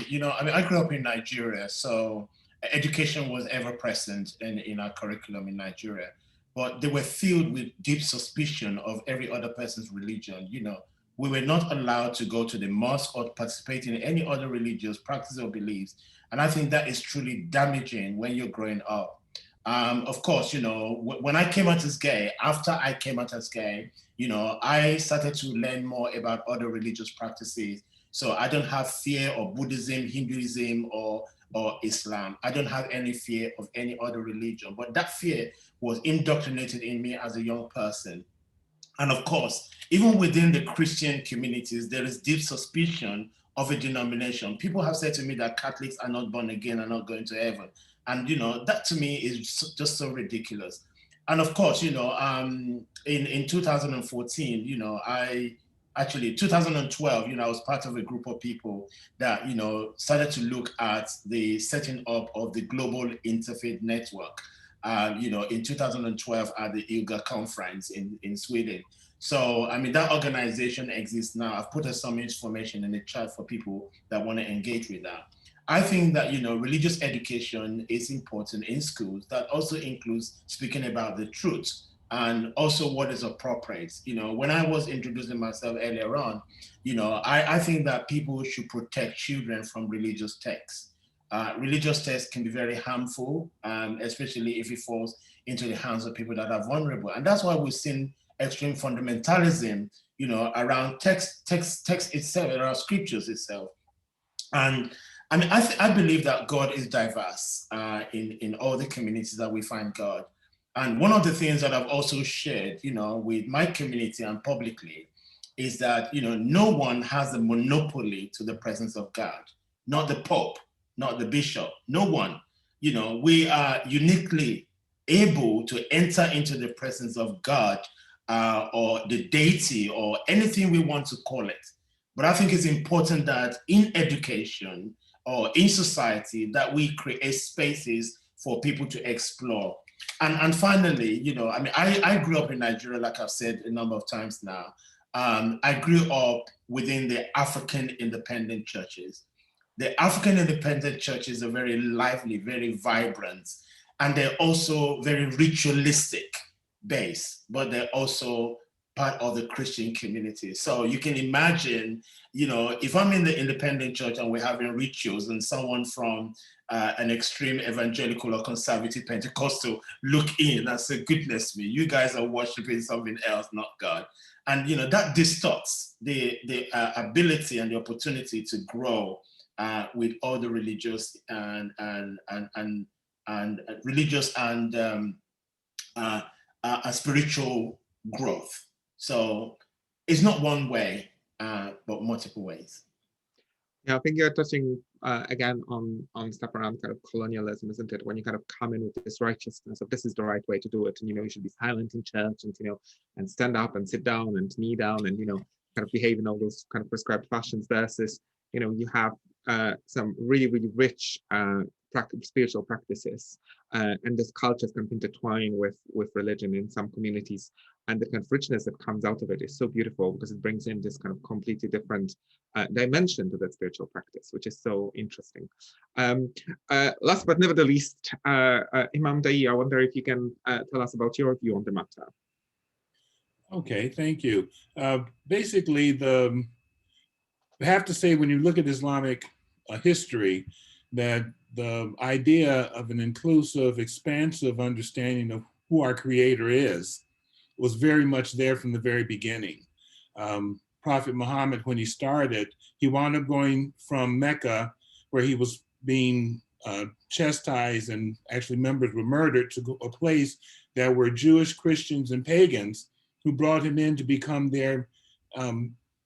You know, I mean, I grew up in Nigeria, so education was ever present in our curriculum in Nigeria, but they were filled with deep suspicion of every other person's religion. You know, we were not allowed to go to the mosque or participate in any other religious practice or beliefs. And I think that is truly damaging when you're growing up. Of course, you know, when I came out as gay, after I came out as gay, you know, I started to learn more about other religious practices. So I don't have fear of Buddhism, Hinduism, or Islam. I don't have any fear of any other religion, but that fear was indoctrinated in me as a young person. And of course, even within the Christian communities, there is deep suspicion of a denomination. People have said to me that Catholics are not born again, are not going to heaven. And, you know, that to me is just so ridiculous. And of course, you know, in 2014, you know, 2012, you know, I was part of a group of people that, you know, started to look at the setting up of the global interfaith network, you know, in 2012 at the ILGA conference in Sweden. So, I mean, that organization exists now. I've put some information in the chat for people that want to engage with that. I think that, you know, religious education is important in schools. That also includes speaking about the truth and also what is appropriate. You know, when I was introducing myself earlier on, you know, I think that people should protect children from religious texts. Religious texts can be very harmful, especially if it falls into the hands of people that are vulnerable. And that's why we've seen extreme fundamentalism, you know, around text itself, around scriptures itself. And I mean, I believe that God is diverse in all the communities that we find God. And one of the things that I've also shared, you know, with my community and publicly is that, you know, no one has a monopoly to the presence of God, not the Pope, not the bishop, no one. You know, we are uniquely able to enter into the presence of God or the deity or anything we want to call it. But I think it's important that in education or in society that we create spaces for people to explore. And finally, you know, I mean, I grew up in Nigeria, like I've said a number of times now. I grew up within the African independent churches. The African independent churches are very lively, very vibrant, and they're also very ritualistic based, but they're also part of the Christian community. So you can imagine, you know, if I'm in the independent church and we're having rituals and someone from an extreme evangelical or conservative Pentecostal look in and say, goodness me, you guys are worshiping something else, not God. And, you know, that distorts the ability and the opportunity to grow with all the religious and religious and spiritual growth. So it's not one way, but multiple ways. Yeah, I think you're touching again on stuff around kind of colonialism, isn't it? When you kind of come in with this righteousness of this is the right way to do it, and you know you should be silent in church, and you know, and stand up and sit down and knee down, and you know, kind of behave in all those kind of prescribed fashions. Versus, you know, you have some really rich spiritual practices, and this culture is kind of intertwined with religion in some communities, and the kind of richness that comes out of it is so beautiful because it brings in this kind of completely different dimension to that spiritual practice, which is so interesting. Last but never the least, Imam Daayiee, I wonder if you can tell us about your view on the matter. Okay, thank you. Basically, I have to say, when you look at Islamic history, that the idea of an inclusive, expansive understanding of who our Creator is was very much there from the very beginning. Prophet Muhammad, when he started, he wound up going from Mecca, where he was being chastised and actually members were murdered, to a place that were Jewish, Christians, and pagans who brought him in to become their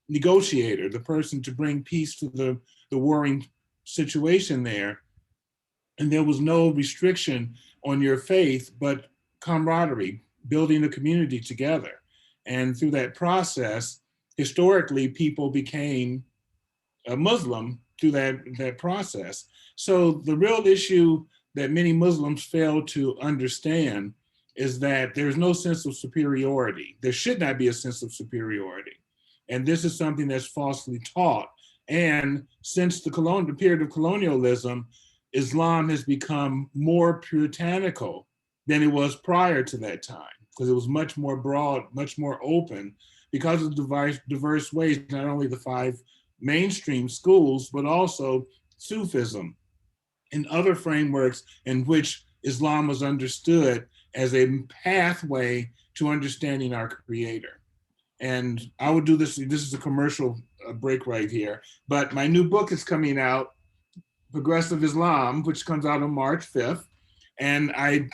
negotiator, the person to bring peace to the warring situation there. And there was no restriction on your faith, but camaraderie, building a community together. And through that process, historically, people became Muslim through that process. So the real issue that many Muslims fail to understand is that there's no sense of superiority. There should not be a sense of superiority. And this is something that's falsely taught. And since the period of colonialism, Islam has become more puritanical than it was prior to that time, because it was much more broad, much more open, because of diverse ways, not only the 5 mainstream schools, but also Sufism and other frameworks in which Islam was understood as a pathway to understanding our Creator. And I would do this is a commercial break right here, but my new book is coming out, Progressive Islam, which comes out on March 5th. And I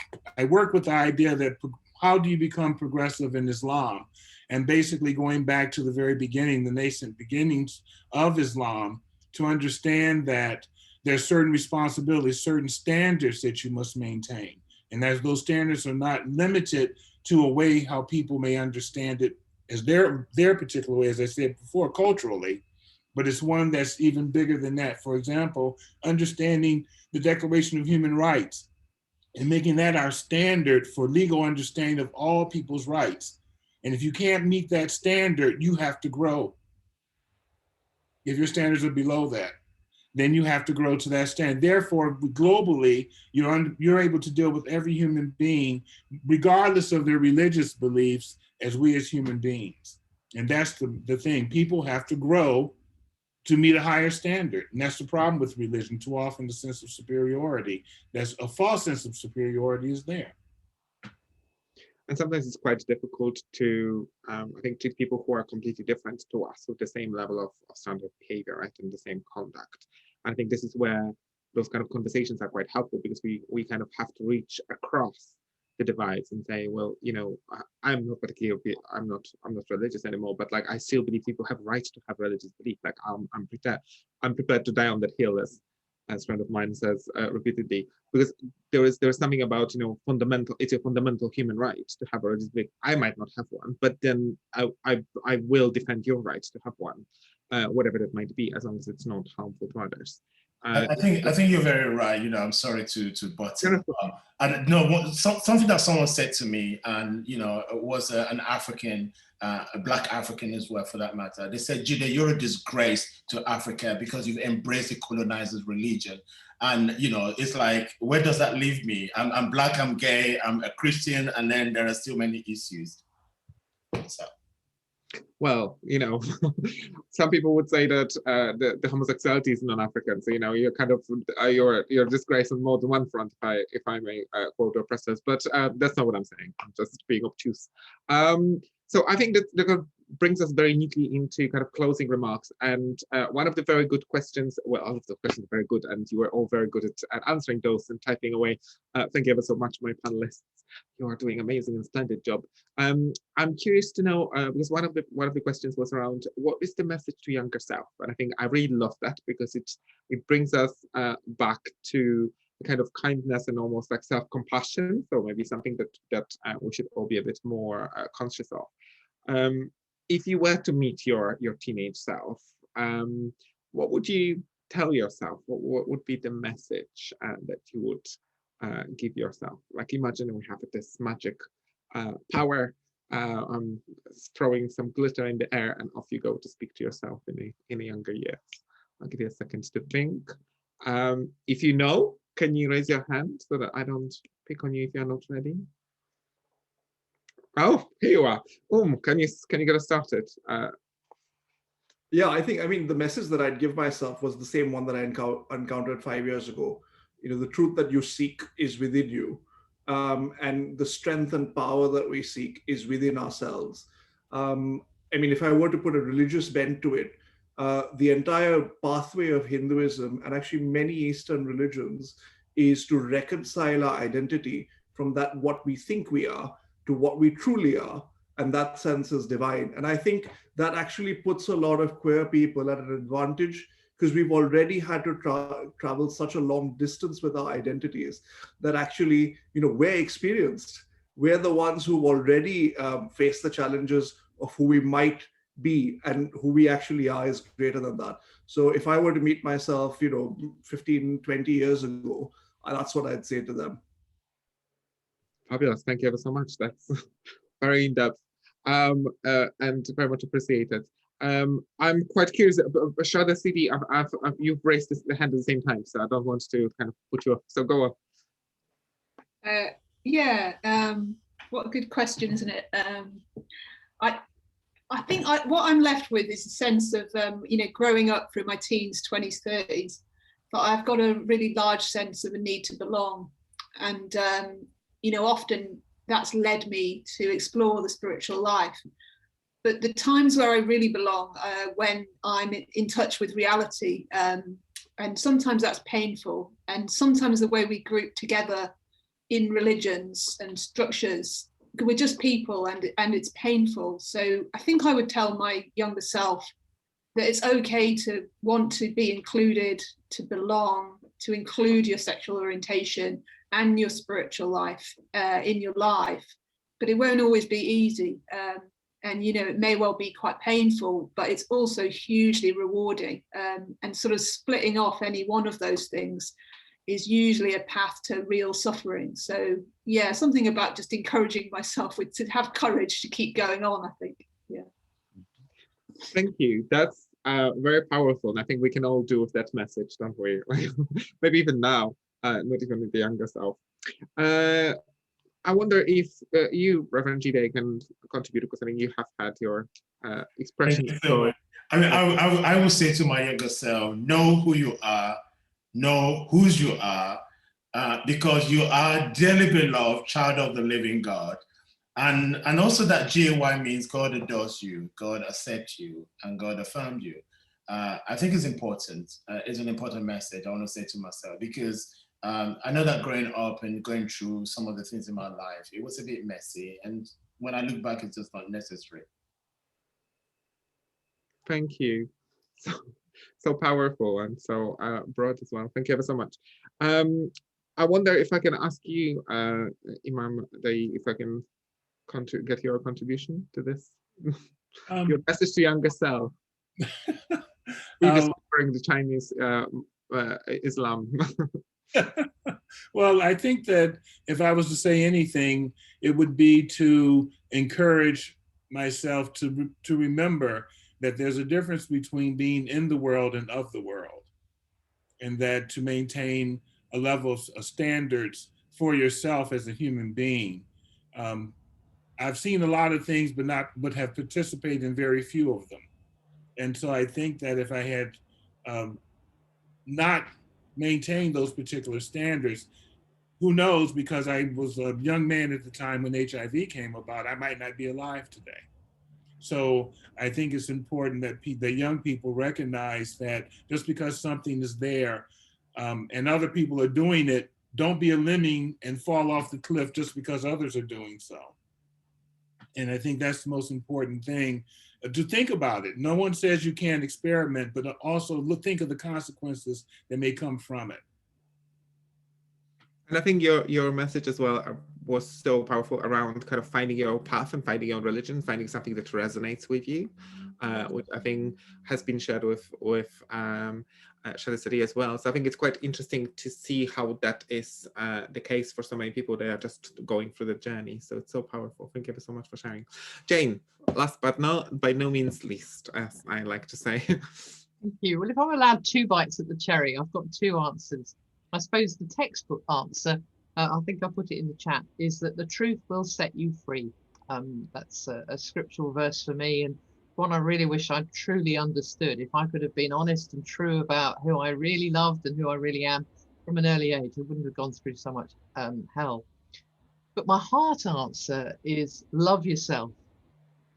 work with the idea that how do you become progressive in Islam? And basically going back to the very beginning, the nascent beginnings of Islam, to understand that there's certain responsibilities, certain standards that you must maintain. And as those standards are not limited to a way how people may understand it as their particular way, as I said before, culturally, but it's one that's even bigger than that. For example, understanding the Declaration of Human Rights and making that our standard for legal understanding of all people's rights. And if you can't meet that standard, you have to grow. If your standards are below that, then you have to grow to that standard. Therefore, globally, you're able to deal with every human being, regardless of their religious beliefs, as we as human beings. And that's the thing. People have to grow to meet a higher standard. And that's the problem with religion. Too often the sense of superiority, that's a false sense of superiority, is there. And sometimes it's quite difficult to, I think, treat people who are completely different to us with the same level of standard behavior, right, and the same conduct. And I think this is where those kind of conversations are quite helpful, because we kind of have to reach across the divides and say, well, you know, I'm not particularly, I'm not religious anymore, but like I still believe people have rights to have religious belief. Like I'm prepared to die on that hill, as a friend of mine says repeatedly, because there's something about, you know, it's a fundamental human right to have a religious belief. I might not have one, but then I will defend your right to have one, whatever that might be, as long as it's not harmful to others. I think you're very right. You know, I'm sorry to butt in. And no, something that someone said to me, and you know, it was an African, a Black African as well, for that matter. They said, Judy, you're a disgrace to Africa because you've embraced the colonizer's religion. And you know, it's like, where does that leave me? I'm Black, I'm gay, I'm a Christian, and then there are still many issues. So. Well, you know, some people would say that the homosexuality is non-African. So, you know, you're kind of you're a disgrace on more than one front, if I may quote oppressors. But that's not what I'm saying. I'm just being obtuse. So I think that brings us very neatly into kind of closing remarks. And one of the very good questions, well, all of the questions are very good, and you were all very good at answering those and typing away. Thank you ever so much, my panelists. You are doing amazing and splendid job. I'm curious to know, because one of the questions was around what is the message to younger self, and I think I really love that, because it brings us back to the kind of kindness and almost like self-compassion. So maybe something that we should all be a bit more conscious of. If you were to meet your teenage self, what would you tell yourself? What would be the message that you would give yourself? Like, imagine we have this magic power, throwing some glitter in the air, and off you go to speak to yourself in a younger years. I'll give you a second to think. If you know, can you raise your hand so that I don't pick on you if you're not ready? Oh, here you are. Can you get us started? Yeah, I mean, the message that I'd give myself was the same one that I encountered 5 years ago. You know, the truth that you seek is within you, and the strength and power that we seek is within ourselves. I mean, if I were to put a religious bent to it, the entire pathway of Hinduism and actually many Eastern religions is to reconcile our identity from that what we think we are to what we truly are, and that sense is divine. And I think that actually puts a lot of queer people at an advantage, because we've already had to travel such a long distance with our identities that actually, you know, we're experienced. We're the ones who already face the challenges of who we might be and who we actually are is greater than that. So if I were to meet myself, 15, 20 years ago, that's what I'd say to them. Fabulous. Thank you ever so much. That's very in-depth and very much appreciated. I'm quite curious. Shada Sidi, you've raised the hand at the same time, so I don't want to kind of put you off. So go on. What a good question, isn't it? I think what I'm left with is a sense of, growing up through my teens, 20s, 30s, but I've got a really large sense of a need to belong. And, often that's led me to explore the spiritual life. But the times where I really belong, when I'm in touch with reality, and sometimes that's painful, and sometimes the way we group together in religions and structures, we're just people, and it's painful. So I think I would tell my younger self that it's okay to want to be included, to belong, to include your sexual orientation and your spiritual life in your life, but it won't always be easy. And it may well be quite painful, but it's also hugely rewarding. And sort of splitting off any one of those things is usually a path to real suffering. So yeah, something about just encouraging myself to have courage to keep going on, I think. Yeah. Thank you. That's very powerful. And I think we can all do with that message, don't we? Maybe even now, not even with the younger self. I wonder if you, Reverend Judy, can contribute, because I think you have had your expression. So, I mean, I will say to my younger self, know who you are, know whose you are, because you are dearly beloved, child of the living God. And also that GAY means God adores you, God accepts you, and God affirmed you. I think it's important. It's an important message I want to say to myself, because I know that growing up and going through some of the things in my life, it was a bit messy. And when I look back, it's just not necessary. Thank you. So powerful and so broad as well. Thank you ever so much. I wonder if I can ask you, Imam Daayiee, if I can get your contribution to this. Your message to younger self. Rediscovering the Chinese Islam. Well, I think that if I was to say anything, it would be to encourage myself to remember that there's a difference between being in the world and of the world, and that to maintain a level of standards for yourself as a human being. I've seen a lot of things, but have participated in very few of them. And so I think that if I had not maintained those particular standards, who knows, because I was a young man at the time when HIV came about, I might not be alive today. So I think it's important that the young people recognize that just because something is there and other people are doing it, don't be a lemming and fall off the cliff just because others are doing so. And I think that's the most important thing, to think about it. No one says you can't experiment, but also think of the consequences that may come from it. And I think your message as well was so powerful around kind of finding your path and finding your religion, finding something that resonates with you, which I think has been shared with Shada Sidi as well. So I think it's quite interesting to see how that is the case for so many people. They are just going through the journey. So it's so powerful. Thank you so much for sharing. Jane, last but by no means least, as I like to say. Thank you. Well, if I'm allowed 2 bites at the cherry, I've got 2 answers. I suppose the textbook answer, I think I put it in the chat, is that the truth will set you free. That's a scriptural verse for me, and one I really wish I'd truly understood. If I could have been honest and true about who I really loved and who I really am from an early age, I wouldn't have gone through so much hell. But my heart answer is love yourself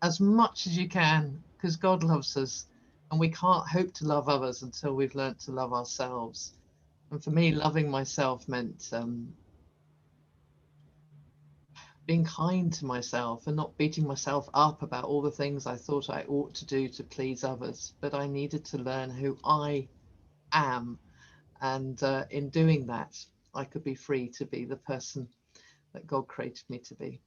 as much as you can, because God loves us, and we can't hope to love others until we've learned to love ourselves. And for me, loving myself meant being kind to myself and not beating myself up about all the things I thought I ought to do to please others. But I needed to learn who I am. And in doing that, I could be free to be the person that God created me to be.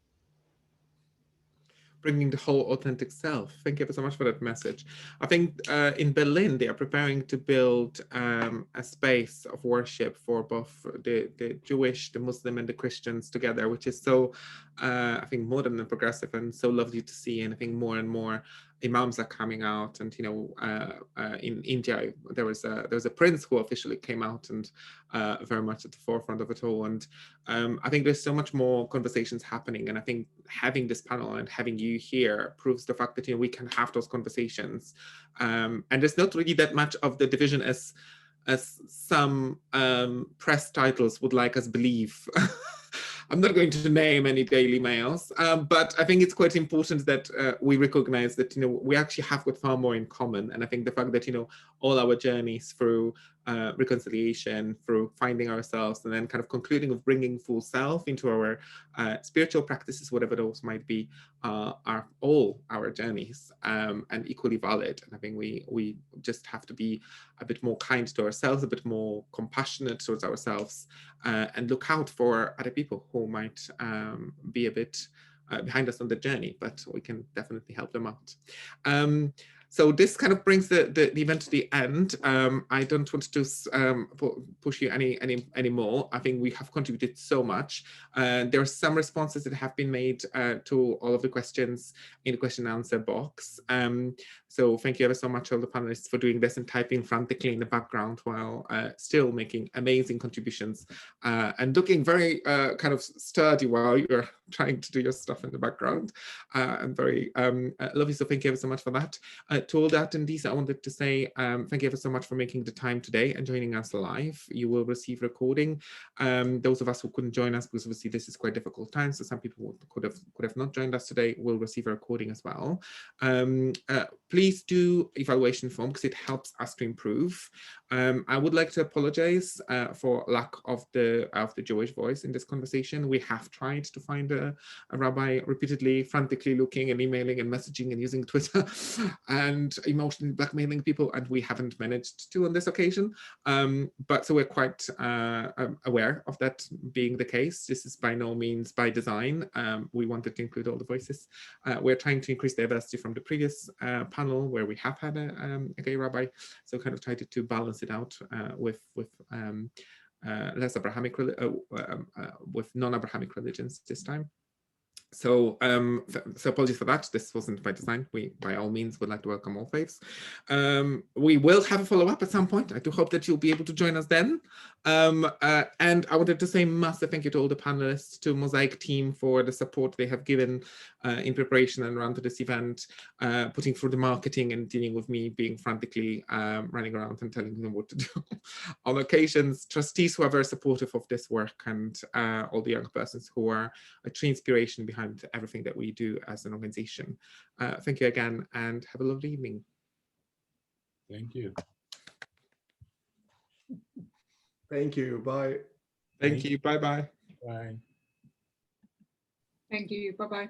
bringing the whole authentic self. Thank you so much for that message. I think in Berlin, they are preparing to build a space of worship for both the Jewish, the Muslim, and the Christians together, which is so, I think, modern and progressive and so lovely to see. And I think more and more Imams are coming out, and in India there was a prince who officially came out and very much at the forefront of it all. And I think there's so much more conversations happening, and I think having this panel and having you here proves the fact that we can have those conversations, and there's not really that much of the division as some press titles would like us believe. I'm not going to name any Daily Mails, but I think it's quite important that we recognize that we actually have got far more in common. And I think the fact that all our journeys through reconciliation, through finding ourselves, and then kind of concluding of bringing full self into our spiritual practices, whatever those might be, are all our journeys and equally valid. And I think we just have to be a bit more kind to ourselves, a bit more compassionate towards ourselves, and look out for other people who might be a bit behind us on the journey, but we can definitely help them out. So this kind of brings the event to the end. I don't want to push you any more. I think we have contributed so much. There are some responses that have been made to all of the questions in the question and answer box. So thank you ever so much, all the panelists, for doing this and typing frantically in the background while still making amazing contributions and looking very kind of sturdy while you're trying to do your stuff in the background. And very lovely. So thank you ever so much for that. To all the attendees, I wanted to say thank you ever so much for making the time today and joining us live. You will receive recording. Those of us who couldn't join us, because obviously this is quite difficult time, so some people could have not joined us today, will receive a recording as well. Please do evaluation form because it helps us to improve. I would like to apologize for lack of the Jewish voice in this conversation. We have tried to find a rabbi repeatedly, frantically looking and emailing and messaging and using Twitter and emotionally blackmailing people, and we haven't managed to on this occasion. But so we're quite aware of that being the case. This is by no means by design. We wanted to include all the voices. We're trying to increase diversity from the previous panel where we have had a gay rabbi, so kind of tried to balance it out with less Abrahamic, with non-Abrahamic religions this time. So, so apologies for that. This wasn't by design. We, by all means, would like to welcome all faiths. We will have a follow-up at some point. I do hope that you'll be able to join us then. And I wanted to say massive thank you to all the panelists, to Mosaic team for the support they have given in preparation and around to this event, putting through the marketing and dealing with me being frantically running around and telling them what to do on occasions. Trustees who are very supportive of this work, and all the young persons who are a true inspiration behind everything that we do as an organization. Thank you again and have a lovely evening. Thank you. Thank you. Bye. Thank you. Bye-bye. Bye. Thank you. Bye-bye.